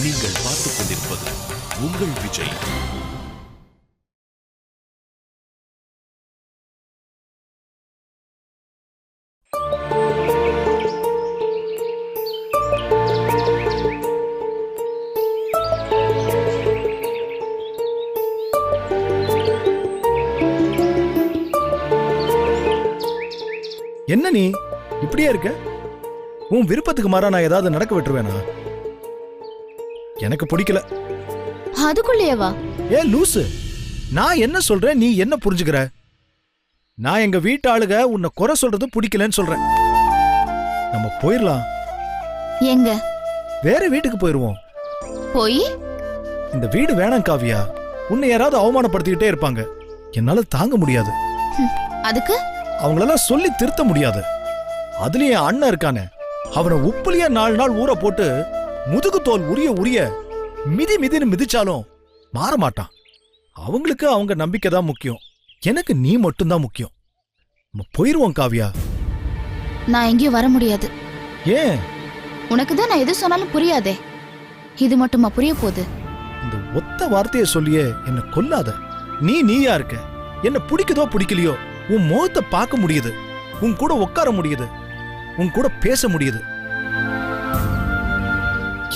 நீங்கள் பார்த்துக் கொண்டிருப்பது உங்கள் விஜய். என்ன நீ இப்படியே இருக்க? உன் விருப்பத்துக்கு மாறா நான் ஏதாவது நடக்க விட்டுருவேனா? எனக்கு பிடிக்கல. அதுக்குள்ளேயேவா? ஏ லூசு, நான் என்ன சொல்றேன் நீ என்ன புரிஞ்சுக்கிற? நான் எங்க வீட்டு ஆளுக உன்னை குறை சொல்றது பிடிக்கலன்னு சொல்றேன். நம்ம போயிடலாம். எங்க? வேற வீட்டுக்கு போயிருவோம். போய் இந்த வீடு வேணாம் காவியா. உன்னை யாராவது அவமானப்படுத்திக்கிட்டே இருப்பாங்க. என்னால தாங்க முடியாது. அதுக்கு அவங்களெல்லாம் சொல்லி திருத்த முடியாது. அதுலயும் என் அண்ணன் இருக்கானே, அவனை உப்புலியா 4 நாள் ஊற போட்டு முதுகு தோல் உரிய உரிய மிதி மிதின்னு மிதிச்சாலும் மாற மாட்டான். அவங்களுக்கு அவங்க நம்பிக்கை தான் முக்கியம். எனக்கு நீ மட்டும்தான் முக்கியம். போயிருவோம் காவியா. நான் எங்கேயும் வர முடியாது. ஏன்? உனக்கு தான் நான் எது சொன்னாலும் புரியாதே. இது மட்டுமா புரிய போகுது? இந்த ஒத்த வார்த்தையை சொல்லியே என்ன கொல்லாத. நீயா இருக்க. என்ன பிடிக்குதோ பிடிக்கலையோ, உன் முகத்தை பார்க்க முடியுது, உன் கூட உட்கார முடியுது, உன் கூட பேச முடியுது.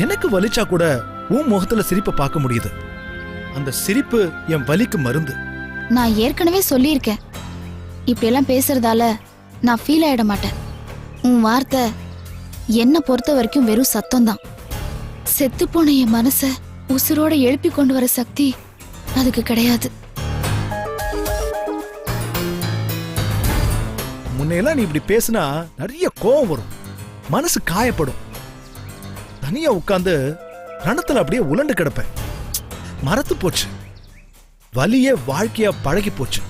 எனக்கு வலிச்சா கூட உன் முகத்துல சிரிப்பை பார்க்க முடியுது. அந்த சிரிப்பு என் வலிக்கு மருந்து. நான் ஏற்கனவே சொல்லியிருக்கேன், இப்படி எல்லாம் பேசுறதால நான் ஃபீல் ஆயிட மாட்டேன். உன் வார்த்தை என்ன பொறுத்த வரைக்கும் வெறும் சத்தம் தான். செத்து போன என் மனச உசுரோட எழுப்பி கொண்டு வர சக்தி அதுக்கு கிடையாது. முன்னையெல்லாம் நீ இப்படி பேசினா நிறைய கோபம் வரும், மனசு காயப்படும். தனியா உட்கார்ந்து ரணத்துல அப்படியே உலண்டு கிடப்பேன். மறத்து போச்சு. வலியே வாழ்க்கையா பழகி போச்சு.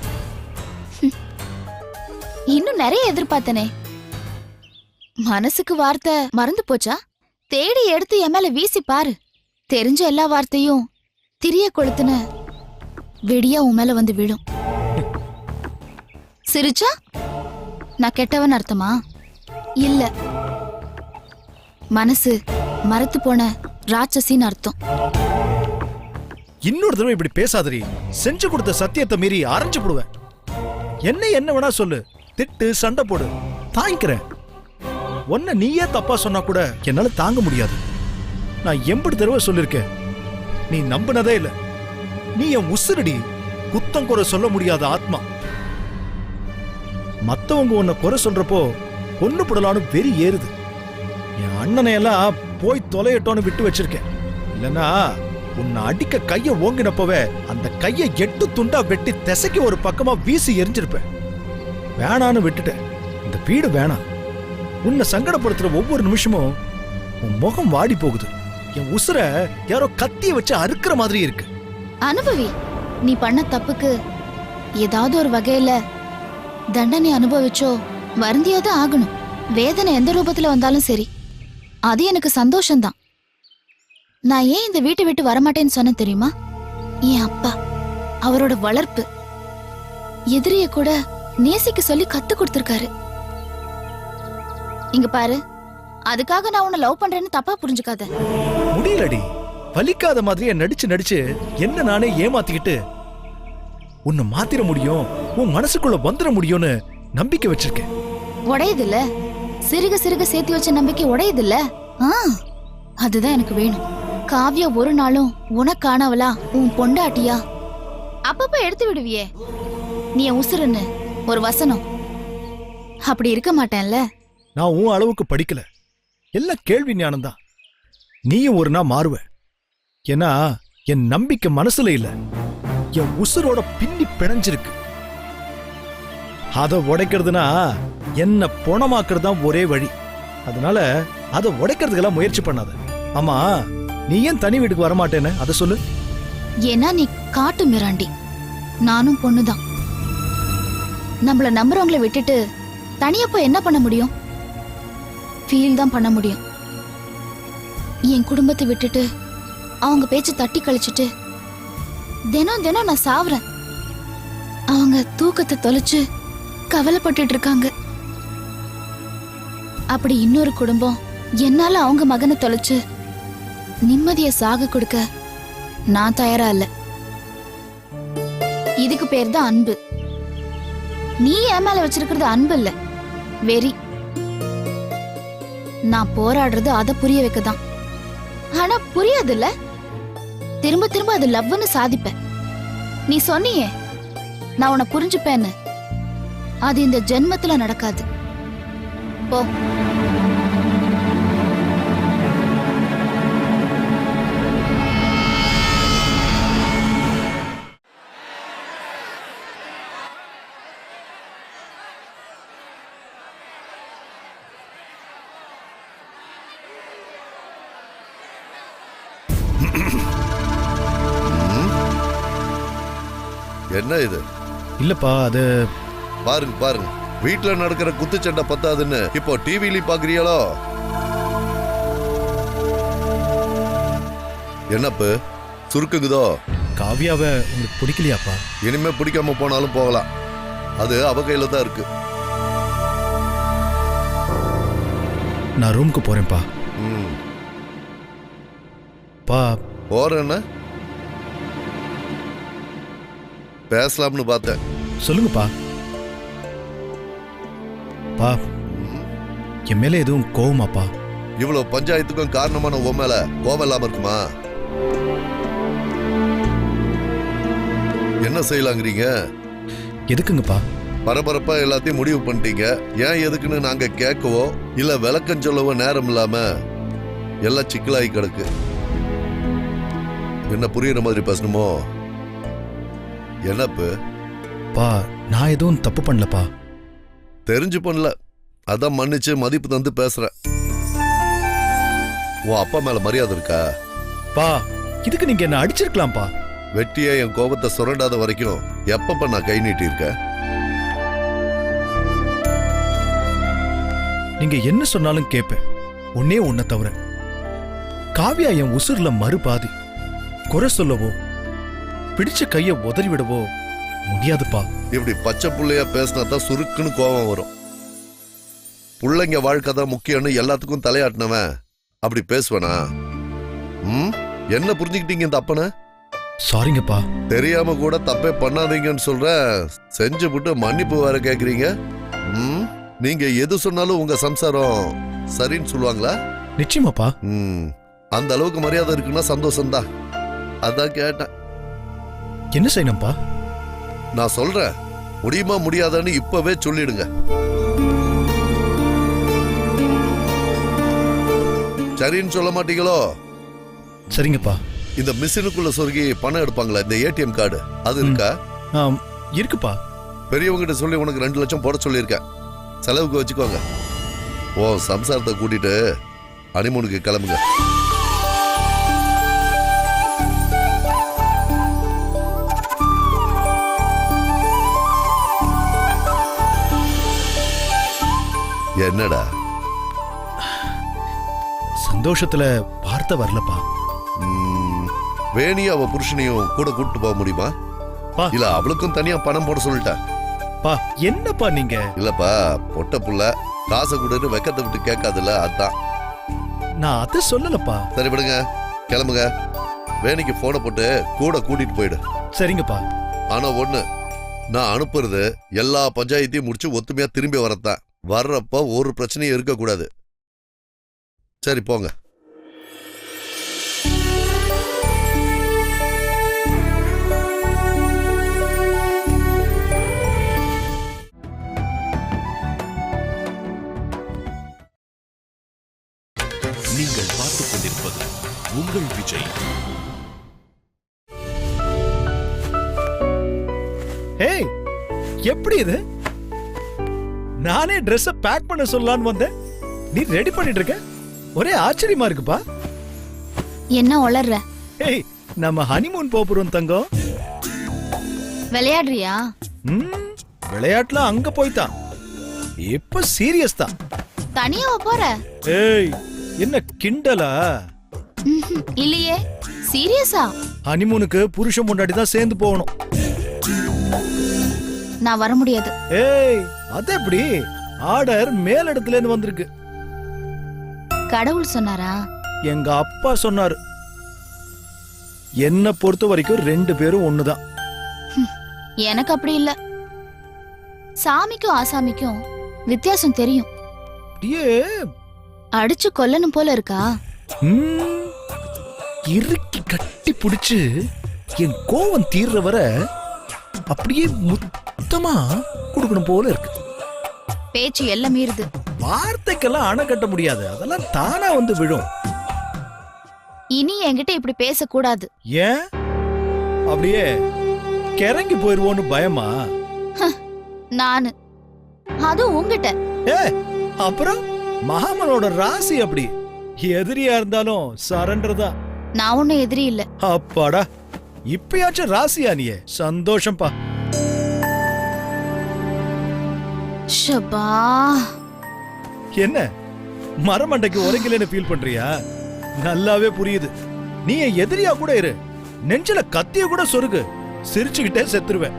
இன்னும் நிறைய எதிர்பார்த்தனே. மனசுக்கு வார்த்தை மறந்து போச்சா? தேடி எடுத்து என் மேல வீசி பாரு. தெரிஞ்ச எல்லா வார்த்தையும் திரிய கொளுத்துன வெடியா உன் மேல வந்து விழும். சிரிச்சா நான் கெட்டவன் அர்த்தமா? இல்ல, மனசு மறத்து போன ராட்சசின்னு அர்த்தம். இன்னொரு தடவை இப்படி பேசாதரி. செஞ்சு கொடுத்த சத்தியத்தை மீறி அரைஞ்சு போடுவேன். என்ன வேணா சொல்லு, திட்டு, சண்டை போடு, தாங்கிக்கிறேன். உன்னை நீயே தப்பா சொன்னா கூட என்னால தாங்க முடியாது. நான் 80 தடவை சொல்லிருக்கேன், நீ நம்பினதே இல்ல. நீ என் உசுரடி. குத்தம் குறை சொல்ல முடியாத ஆத்மா. மத்தவங்க உன்னை குறை சொல்றப்போ கொன்னு புடலான்னு வெறி ஏறுது. என் அண்ணனை எல்லாம் போய் தொலையட்டோன்னு விட்டு வச்சிருக்கேன். இல்லன்னா உன்னை அடிக்க கைய ஓங்கினப்பவே அந்த கையை 8 துண்டா வெட்டி திசைக்கு ஒரு பக்கமா வீசி எரிஞ்சிருப்பேன். வேணான்னு விட்டுட்டேன். இந்த வீடு வேணாம். உன்னை சங்கடப்படுத்துற ஒவ்வொரு நிமிஷமும் உன் முகம் வாடி போகுது. என் உசுர யாரோ கத்திய வச்சு அறுக்கிற மாதிரி இருக்கு. அனுபவி. நீ பண்ண தப்புக்கு ஏதாவது ஒரு வகையில தண்டனை அனுபவிச்சோ வருந்தியாவது ஆகணும். வேதனை எந்த ரூபத்துல வந்தாலும் சரி, அது எனக்கு சந்தோஷம்தான். நான் ஏன் இந்த வீட்டை விட்டு வரமாட்டேன்னு சொன்ன தெரியுமா? என் அப்பா, அவரோட வளர்ப்பு, எதிரிய கூட நேசிக்க சொல்லி கத்து கொடுத்திருக்காரு. இங்க பாரு, அதுக்காக நான் உன்னை லவ் பண்றேன்னு தப்பா புரிஞ்சுக்காத. முடியலடி. வலிக்காத மாதிரியே நடிச்சு நடிச்சு என்ன நானே ஏமாத்திக்கிட்டு உன்னை மாத்திர முடியும், உன் மனசுக்குள்ள வந்துட முடியும்னு நம்பிக்கை வச்சிருக்கேன். உடையதில்ல. சிறுக சிறுக சேர்த்து வச்ச நம்பிக்கை உடையதில்ல. அதுதான் எனக்கு வேணும். காவியா ஒரு நாளும் உனக்கானவளா, உன் பொண்டாட்டியா அப்பப்ப எடுத்து விடுவியே. நீ என் உசுருன்னு ஒரு வசனம். அப்படி இருக்க மாட்டேன்ல. நான் உன் அளவுக்கு படிக்கல. எல்லாம் கேள்வி ஞானம்தான். நீயும் ஒரு நாள் மாறுவ. ஏன்னா என் நம்பிக்கை மனசுல இல்ல, என் உசுரோட பின்னி பிணைஞ்சிருக்கு. அதை உடைக்கிறதுனா என்ன பொணமாக்குறது தான் ஒரே வழி. அதனால அதை உடைக்கிறதுக்கெல்லாம் முயற்சி பண்ணாத. ஆமா, நீ ஏன் தனி வீட்டுக்கு வரமாட்டேன்னு அதை சொல்லு. ஏன்னா நீ காட்டு மிராண்டி. நானும் பொண்ணுதான். நம்மள நம்புறவங்களை விட்டுட்டு தனியா போய் என்ன பண்ண முடியும்? ஃபீல் தான் பண்ண முடியும். என் குடும்பத்தை விட்டுட்டு அவங்க பேச்சு தட்டி கழிச்சிட்டு தினம் தினம் நான் சாவுறேன். அவங்க தூக்கத்தை தொலைச்சு கவலைப்பட்டு இருக்காங்க. அப்படி இன்னொரு குடும்பம் என்னால அவங்க மகனை தொலைச்சு நிம்மதிய சாக கொடுக்க நான் தயாரா இல்ல. இதுக்கு பேர் தான் அன்பு. நீ என் மேல வச்சிருக்கிறது அன்பு இல்ல, வெறி. நான் போராடுறது அதை புரிய வைக்கதான். ஆனா புரியாது இல்ல. திரும்ப திரும்ப அது லவ்னு சாதிப்ப. நீ சொன்னியே நான் உன்னை புரிஞ்சுப்பேன்னு. அது இந்த ஜென்மத்துல நடக்காது. போ. என்ன இது? இல்லப்பா, அது பாருங்க பாருங்க, வீட்டுல நடக்கிற குத்துச்சண்டை பத்தாதுன்னு இப்போ டிவிலயும் பாக்குறீங்களோ? என்னப்பு சுருக்குங்குதோ? காவியாவை உங்களுக்கு பிடிக்கலையாப்பா? இனிமே பிடிக்காம போனாலும் போகலாம், அது அவ கையில தான் இருக்கு. நான் ரூமுக்கு போறேன்ப்பா. பா போறேன்னா பேசலாம்னு பார்த்தேன். சொல்லுங்கப்பா. பா, என் மேல எதுவும் கோவமாப்பா? இவ்வளவு பஞ்சாயத்துக்கும் காரணமான உன் மேல கோவம் இல்லாம இருக்குமா? என்ன செய்யலாங்கிறீங்க? எதுக்குங்கப்பா? பரபரப்பா எல்லாத்தையும் முடிவு பண்ணிட்டீங்க. ஏன் எதுக்குன்னு நாங்க கேட்கவோ இல்ல விளக்கம் சொல்லவோ நேரம் இல்லாம எல்லாம் சிக்கலாகி கிடக்கு. என்ன புரியுற மாதிரி பேசணுமோ? என்னப்பு? பா, நான் எதுவும் தப்பு பண்ணலப்பா. தெரிஞ்சு பண்ணல, அதான் மன்னிச்சு மதிப்பு தந்து பேசுறேன். உன் அப்பா மேல மரியாதை இருக்கா? பா, இதுக்கு நீங்க என்ன அடிச்சிருக்கலாம்ப்பா. வெட்டியே என் கோபத்தை சுரண்டாத வரைக்கும் எப்பப்ப நான் கை நீட்டி இருக்கேன்? நீங்க என்ன சொன்னாலும் கேட்பேன். ஒன்னே ஒன்ன தவிர, காவியா என் உசுர்ல மறுபாதி. குறை சொல்லவோ பிடிச்ச கைய உதறி விடவோ முடியாதுப்பா. இப்படி பச்சை புள்ளையா பேசினா தான் சுருக்குன்னு கோபம் வரும். புள்ளைங்க வாழ்க்கை தான் முக்கியம்னு எல்லாத்துக்கும் தலையாட்டினவன் அப்படி பேசுவனா? என்ன புரிஞ்சுக்கிட்டீங்க இந்த அப்பனை? சாரிங்கப்பா. தெரியாம கூட தப்பே பண்ணாதீங்கன்னு சொல்ற, செஞ்சு விட்டு மன்னிப்பு வேற கேக்குறீங்க. நீங்க எது சொன்னாலும் உங்க சம்சாரம் சரின்னு சொல்லுவாங்களா? நிச்சயமாப்பா. அந்த அளவுக்கு மரியாதை இருக்குன்னா சந்தோஷம்தான். அதான் கேட்டேன். என்ன செய்யணும்ப்பா? நான் சொல்றேன், முடியுமா முடியாதான்னு இப்பவே சொல்லிடுங்க. சரின்னு சொல்ல மாட்டீங்களோ? சரிங்கப்பா. இந்த மிஷினுக்குள்ள சொருகி பணம் எடுப்பாங்களா, இந்த ஏடிஎம் கார்டு, அது இருக்கா? இருக்குப்பா. பெரியவங்கிட்ட சொல்லி உனக்கு 2 லட்சம் போட சொல்லியிருக்கேன். செலவுக்கு வச்சுக்கோங்க. ஓ சம்சாரத்தை கூட்டிட்டு ஹனிமூனுக்கு கிளம்புங்க. என்னடா? சந்தோஷத்துல வார்த்தை வரலப்பா. வேணியும் அவ புருஷனையும் கூட கூட்டு போக முடியுமா? இல்ல அவளுக்கும் தனியா பணம் போட சொல்லிட்டா? பா, என்னப்பா நீங்க? இல்லப்பா, பொட்ட புள்ள காசை கொடுன்னு வெக்கத்தை விட்டு கேட்காதுல்ல, அதான். நான் அதை சொல்லலப்பா. சரி விடுங்க, கிளம்புங்க. வேணிக்கு போனை போட்டு கூட கூட்டிட்டு போயிடு. சரிங்கப்பா. ஆனா ஒண்ணு, நான் அனுப்புறது எல்லா பஞ்சாயத்தையும் முடிச்சு ஒத்துமையா திரும்பி வரத்தான். வர்றப்ப ஒரு பிரச்சனையும் இருக்கக்கூடாது. சரி போங்க. நீங்கள் பார்த்துக் கொண்டிருப்பது உங்கள் விஜய். ஏய், எப்படி இது? நானே Dress பேக் பண்ண சொல்லலான்னு வந்தேன், நீ ரெடி பண்ணிட்டு இருக்க. ஒரே ஆச்சரியமா இருக்குப்பா. என்ன உளர்ற? ஏய், நம்ம ஹனிமூன் போறோம் தங்கம். விளையாடுறியா? விளையாட்டுல அங்க போய்தான், இப்ப சீரியஸ் தான். தனியா போற? ஏய், என்ன கிண்டலா? இல்லையே, சீரியஸா. ஹனிமூனுக்கு புருஷன் முன்னாடி தான் சேர்ந்து போகணும். நான் வர முடியாது. ஏய், அது எப்படி? ஆர்டர் மேலிடத்துல இருந்து வந்திருக்கு. கடவுள் சொன்னாரா? எங்க அப்பா சொன்னாரு. என்ன பொறுத்த வரைக்கும் 2 பேரும் ஒண்ணுதான். எனக்கு அப்படி இல்ல. சாமிக்கும் ஆசாமிக்கும் வித்தியாசம் தெரியும். அப்படியே அடிச்சு கொல்லணும் போல இருக்கா? இறுக்கி கட்டி பிடிச்சு என் கோவம் தீர்ற வர அப்படியே முத்தமா கொடுக்கணும் போல இருக்கு. பேச்சு எல்லாம் மீறுது. வார்த்தைக்கெல்லாம் அணை கட்ட முடியாது, அதெல்லாம் தானா வந்து விழும். இனி என்கிட்ட இப்படி பேசக்கூடாது. ஏன் அப்படியே கிறங்கி போயிருவோன்னு பயமா? நானு அதுவும் உங்ககிட்ட. அப்புறம் மகாமனோட ராசி அப்படி, எதிரியா இருந்தாலும் சரண்டர் தான். நான் ஒன்னும் எதிரி இல்ல. அப்பாடா, இப்பயாச்சும் ராசியா நீயே, சந்தோஷம்பா. ஷபா, என்ன மரமண்டைக்கு உரைக்கலன்னு ஃபீல் பண்றியா? நல்லாவே புரியுது. நீ என் எதிரியா கூட இரு, நெஞ்சில கத்திய கூட சொருகு, சிரிச்சுக்கிட்டே செத்துருவேன்.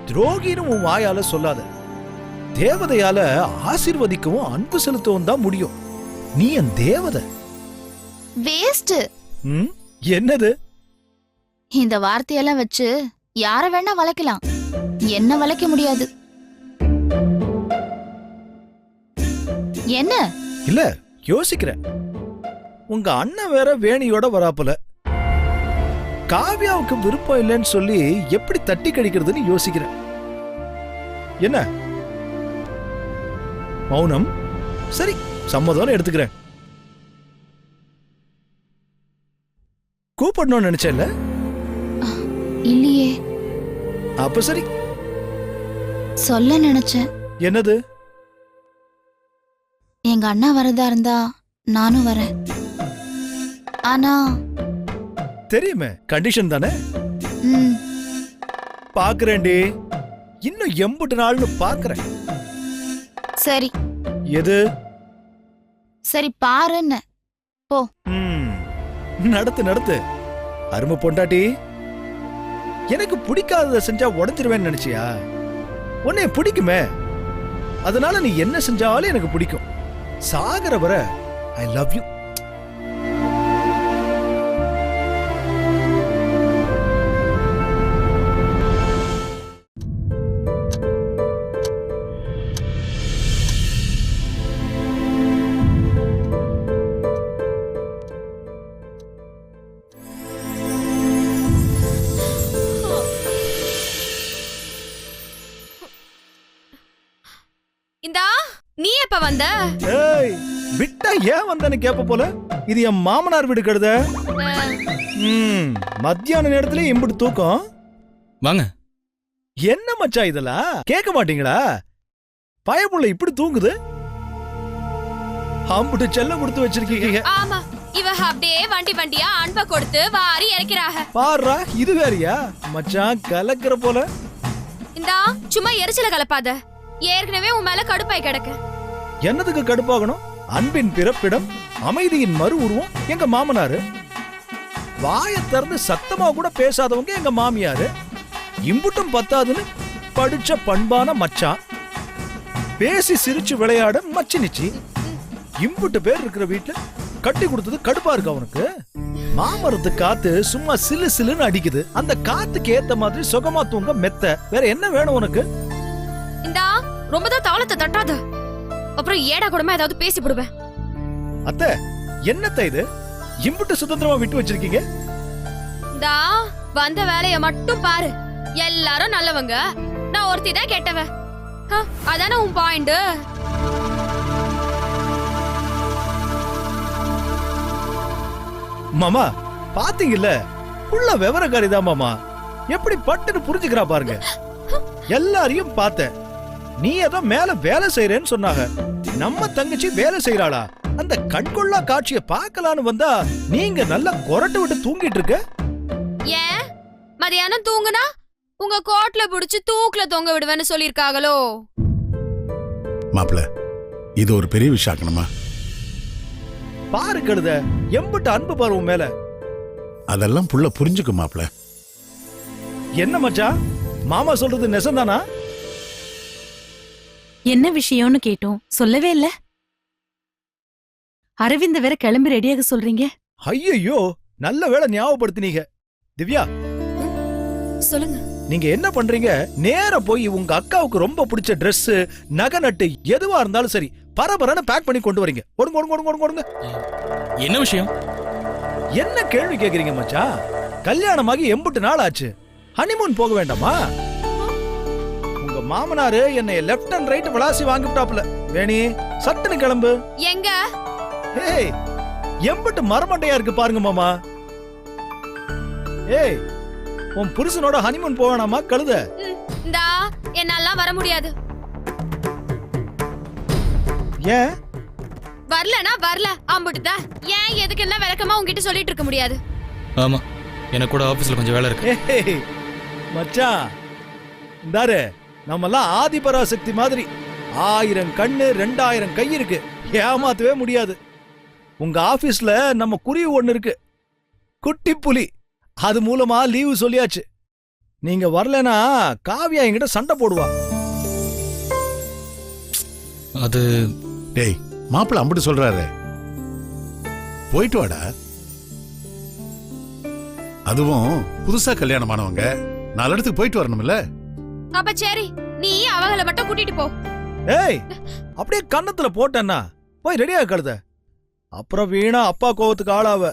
துரோகின்னு உன் வாயால சொல்லாத. தேவதையால ஆசீர்வதிக்கவும் அன்பு செலுத்தவும் தான் முடியும். நீ என் தேவதை. வேஸ்ட். என்னது? இந்த வார்த்தையெல்லாம் வச்சு யார வேணா வளைக்கலாம், என்ன வளைக்க முடியாது. என்ன இல்ல, யோசிக்கிறேன். உங்க அண்ணன் வேற வேணியோட வராப்புல. காவ்யாவுக்கு விருப்பம் இல்லைன்னு சொல்லி எப்படி தட்டி கழிக்கிறதுன்னு யோசிக்கிறேன். என்ன மௌனம்? சரி, சம்மதம் எடுத்துக்கிறேன். கூப்பிடணும்னு நினைச்சேன்ல? இல்லையே. அப்ப சரி, சொல்ல நினைச்சேன். என்னது? எங்க அண்ணா வரதா இருந்தா நானும் வரேன். ஆனா தெரியுமே, கண்டிஷன் தானே. பாக்குறேன்டி, இன்னும் 80 நாள்னு பாக்குறேன். சரி. எது? சரி பாருன்னு போ. நடத்து நடத்து. அருமை பொண்டாட்டி, எனக்கு பிடிக்காதத செஞ்சா உடஞ்சிருவேன்னு நினைச்சியா? உன்னை பிடிக்குமே, அதனால நீ என்ன செஞ்சாலும் எனக்கு பிடிக்கும். சாகர வர ஐ லவ் யூ. இந்தா, நீ எப்ப வந்த? ஏய், விட்டா ஏன் வந்தேன்னு கேப்ப போல. இது என் மாமனார் வீடு கழுத. மத்தியான நேரத்துல இம்புட்டு தூக்கம். வாங்க. என்ன மச்சா இதெல்லாம் கேட்க மாட்டீங்களா? பயப்புள்ள இப்படி தூங்குது. அம்புட்டு செல்லம் கொடுத்து வச்சிருக்கீங்க. ஆமா, இவ அப்படியே வண்டி வண்டியா அன்பை கொடுத்து வாரி இறக்கிறாக. பாருடா, இது வேறயா மச்சான், கலக்கிற போல. இந்தா, சும்மா எரிச்சல கலப்பாத. ஏற்கனவே உன் மேல கடுப்பாய் கிடக்க. என்னதுக்கு கடுப்பாகணும்? அன்பின் பிறப்பிடம், அமைதியின் மறு உருவம் எங்க மாமனாரு. வாயை திறந்து சத்தமா கூட பேசாதவங்க எங்க மாமியாரு. இம்புட்டும் பத்தாதுன்னு படிச்ச பண்பான மச்சான், பேசி சிரிச்சு விளையாட மச்சினிச்சி. இம்புட்டு பேர் இருக்கிற வீட்டுல கட்டி கொடுத்தது கடுப்பா இருக்கு அவனுக்கு. மாமரத்து காத்து சும்மா சிலு சிலுன்னு அடிக்குது. அந்த காத்துக்கு ஏத்த மாதிரி சுகமா தூங்க மெத்த. வேற என்ன வேணும் உனக்கு? இந்தா, ரொம்பதான் தாளத்தை தட்டாத, அப்புறம் ஏடா கூடமா ஏதாவது பேசி போடுவேன். அத்தை, என்னத்த இது இம்புட்டு சுதந்திரமா விட்டு வச்சிருக்கீங்க? இந்தா, வந்த வேலைய மட்டும் பாரு. எல்லாரும் நல்லவங்க, நான் ஒருத்தி தான் கெட்டவ. அதானே உன் பாயிண்ட். மாமா, பாத்தீங்கல்ல, புள்ள விவரக்காரிதான் மாமா. எப்படி பட்டுன்னு புரிஞ்சுக்கிறா பாருங்க. எல்லாரையும் பார்த்தேன். நீ ஏதோ மேல வேலை செய்யறேன்னு சொன்னாங்க. நம்ம தங்கச்சி வேலை செய்யறாளா? அந்த கண்கொள்ளா காட்சிய பார்க்கலான்னு வந்தா நீங்க நல்லா கொரட்டை விட்டு தூங்கிட்டு இருக்க. ஏன் மதியானம் தூங்குனா உங்க கோட்ல புடிச்சு தூக்குல தொங்க விடுவேன்னு சொல்லிருக்காங்களோ? மாப்ள, இது ஒரு பெரிய விஷயம் ஆக்கணுமா? பாரு கழுத, எம்புட்டு அன்பு பாரு உன் மேல. அதெல்லாம் புள்ள புரிஞ்சுக்க மாப்ள. என்ன மச்சான், மாமா சொல்றது நெசந்தானா? என்ன விஷயம்னு கேட்டோம், சொல்லவே இல்ல. அரவிந்த் வேற கிளம்பி ரெடியாக சொல்றீங்க. ஐயோ, நல்ல வேளை ஞாபகப்படுத்தினீங்க. திவ்யா, சொல்லுங்க. நீங்க என்ன பண்றீங்க? நேரா போய் உங்க அக்காவுக்கு ரொம்ப பிடிச்ச Dress, நகை நட்டு எதுவா இருந்தாலும் சரி பரபரன்னு பேக் பண்ணி கொண்டு வரீங்க. ஓடுங்க ஓடுங்க ஓடுங்க ஓடுங்க. என்ன விஷயம்? என்ன கேள்வி கேக்குறீங்க மச்சான்? கல்யாணமாகி 80 நாள் ஆச்சு. ஹனிமூன் போக வேண்டாமா? உங்க மாமனாரு என்னை லெஃப்ட் அண்ட் ரைட் விளாசி வாங்கிட்டாப்ல. வேணி சட்டுன்னு கிளம்பு. எங்க? ஏய், எம்பட்டு மரமண்டையா இருக்கு பாருங்க மாமா. ஏய், உன் புருஷனோட ஹனிமூன் போவேனாமா கழுத? இந்தா என்னாலாம் வர முடியாது. ஏன் வரலனா வரல, அம்புட்டுதா. ஏன் எதுக்கு என்ன விளக்கமா உன்கிட்ட சொல்லிட்டு இருக்க முடியாது? ஆமா, எனக்கு கூட ஆபீஸ்ல கொஞ்சம் வேலை இருக்கு. ஏய், மச்சான் இந்தாரு, நம்மெல்லாம் ஆதிபராசக்தி மாதிரி 1000 கண்ணு 2000 கை இருக்கு, ஏமாத்தவே முடியாது. உங்க ஆபீஸ்ல நம்ம குருவி ஒண்ணு இருக்கு, குட்டி புலி. அது மூலமா லீவு சொல்லியாச்சு. நீங்க வரலனா காவியா என்கிட்ட சண்டை போடுவா. அது டேய் மாப்பிள்ள அம்பிட்டு சொல்றாரு, போயிட்டு வாடா. அதுவும் புதுசா கல்யாணம் ஆனவங்க 4 இடத்துக்கு போயிட்டு வரணும்ல. அப்ப சரி, நீ அவங்கள மட்டும் கூட்டிட்டு போ. ஏய், அப்படியே கன்னத்துல போட்டேன்னா போய் ரெடியா கழுத. அப்புறம் வீணா அப்பா கோவத்துக்கு ஆளாவ.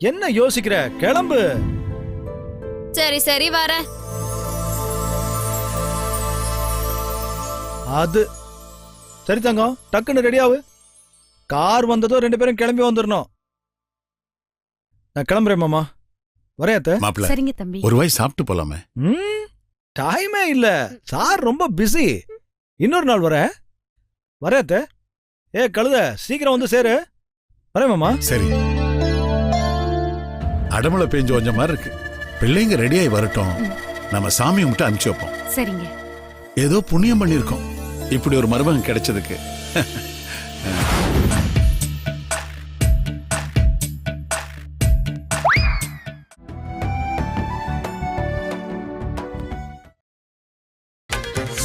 என்ன யோசிக்கிற? கிளம்பு. சரி சரி வரேன். அது சரி தங்கம், டக்குன்னு ரெடியாவு. கார் வந்ததும் 2 பேரும் கிளம்பி வந்துடணும். நான் கிளம்புறேன் மாமா. வரையாத்த? மாப்பிள்ள சரிங்க தம்பி. ஒரு வாய் சாப்பிட்டு போலாமே. டைமே இல்ல, சார் ரொம்ப பிஸி. இன்னொரு நாள் வரையாத்த. ஏ கழுத, சீக்கிரம் வந்து சேரு. வரேன் மாமா. சரி, அடமலை பெஞ்சு கொஞ்ச மாதிரி இருக்கு. பிள்ளைங்க ரெடியாகி வரட்டும், நம்ம சாமி கும்பிட்டு அனுப்பிச்சு வைப்போம். சரிங்க. ஏதோ புண்ணியம் பண்ணிருக்கோம் இப்படி ஒரு மருமகன் கிடைச்சதுக்கு.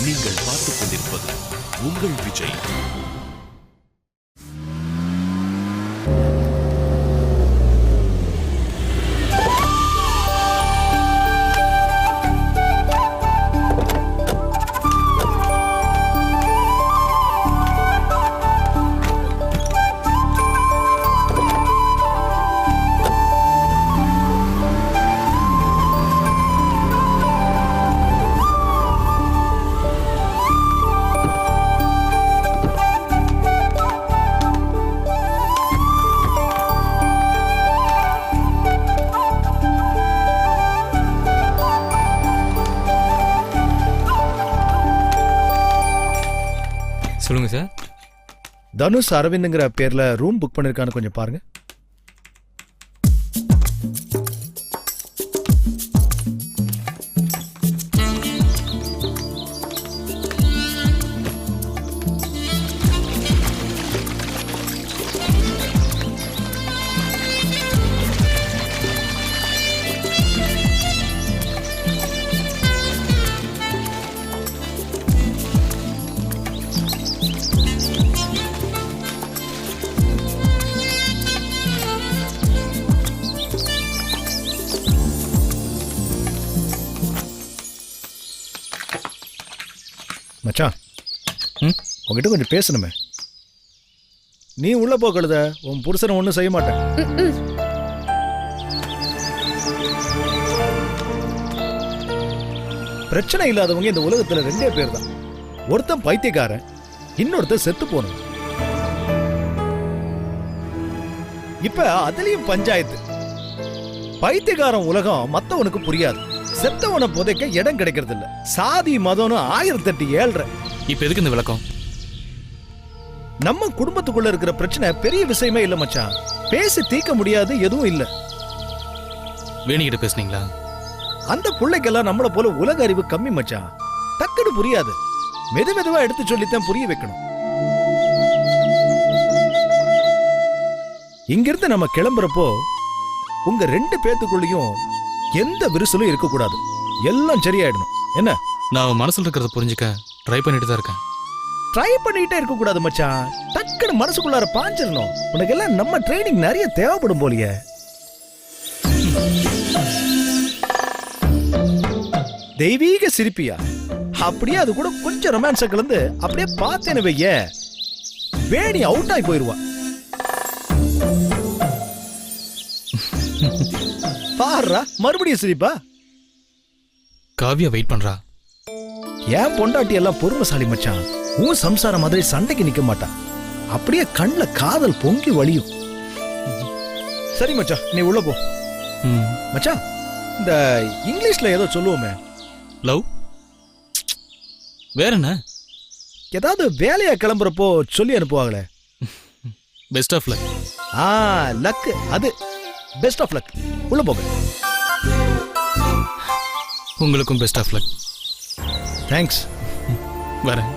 நீங்கள் பார்த்துக் கொண்டிருப்பது உங்கள் விஜய். சொல்லுங்க சார். தனுஷ் அரவிந்துங்கிற பேர்ல ரூம் புக் பண்ணிருக்கான்னு கொஞ்சம் பாருங்க. மச்சான், உங்ககிட்ட கொஞ்சம் பேசணுமே. நீ உள்ள போ கழுத, உன் புருஷனை ஒன்றும் செய்ய மாட்டேன். பிரச்சனை இல்லாதவங்க இந்த உலகத்துல 2 பேர் தான். ஒருத்தன் பைத்தியக்காரன், இன்னொருத்தன் செத்து போனவன். இப்ப அதுலயும் பஞ்சாயத்து. பைத்தியக்காரன் உலகம் மத்தவனுக்கு புரியாது, செத்தவனை புதைக்க இடம் கிடைக்கிறது இல்ல. சாதி மதம்னு 1008 ஏழ்ற. இப்ப எதுக்கு இந்த விளக்கம்? நம்ம குடும்பத்துக்குள்ள இருக்கிற பிரச்சனை பெரிய விஷயமே இல்ல மச்சான். பேசி தீர்க்க முடியாது எதுவும் இல்ல. வேணிக்கிட்ட பேசுனீங்களா? அந்த பிள்ளைக்கெல்லாம் நம்மள போல உலக அறிவு கம்மி மச்சான். டக்குன்னு புரியாது. மெதுவா எடுத்து சொல்லித்தான் புரிய வைக்கணும். இங்கிருந்து நம்ம கிளம்புறப்போ உங்க 2 பேத்துக்குள்ளயும் எந்த விரிசலும் இருக்க கூடாது. எல்லாம் சரியாயிடணும். என்ன? நான் அவன் மனசுல இருக்கிறத புரிஞ்சுக்க ட்ரை பண்ணிட்டு தான் இருக்கேன். ட்ரை பண்ணிட்டே இருக்க கூடாது மச்சான். டக்குன்னு மனசுக்குள்ளார பாஞ்சிரணும். உனக்கு எல்லாம் நம்ம ட்ரைனிங் நிறைய தேவைப்படும் போலியே. தெய்வீக சிரிப்பியா? அப்படியே அது கூட கொஞ்சம் ரொமான்ஸ கலந்து அப்படியே பார்த்தேன்னு வைய, வேணி அவுட் ஆகி போயிருவா. பாருடா, மறுபடியும் சிரிப்பா. காவியா வெயிட் பண்றா. ஏன் பொண்டாட்டி எல்லாம் பொறுமைசாலி மச்சான். உன் சம்சாரம் மாதிரி சண்டைக்கு நிக்க மாட்டான். அப்படியே கண்ணுல காதல் பொங்கி வழியும். சரி மச்சான், நீ உள்ள போ. மச்சான், இந்த இங்கிலீஷ்ல ஏதோ சொல்லுவோமே, லவ். வேற என்ன? ஏதாவது வேலையா கிளம்புறப்போ சொல்லி அனுப்புவாங்களே. Best of luck. லக். அது பெஸ்ட் ஆஃப் லக். உள்ள போங்க. உங்களுக்கும் பெஸ்ட் ஆஃப் லக். தேங்க்ஸ். வரேன்.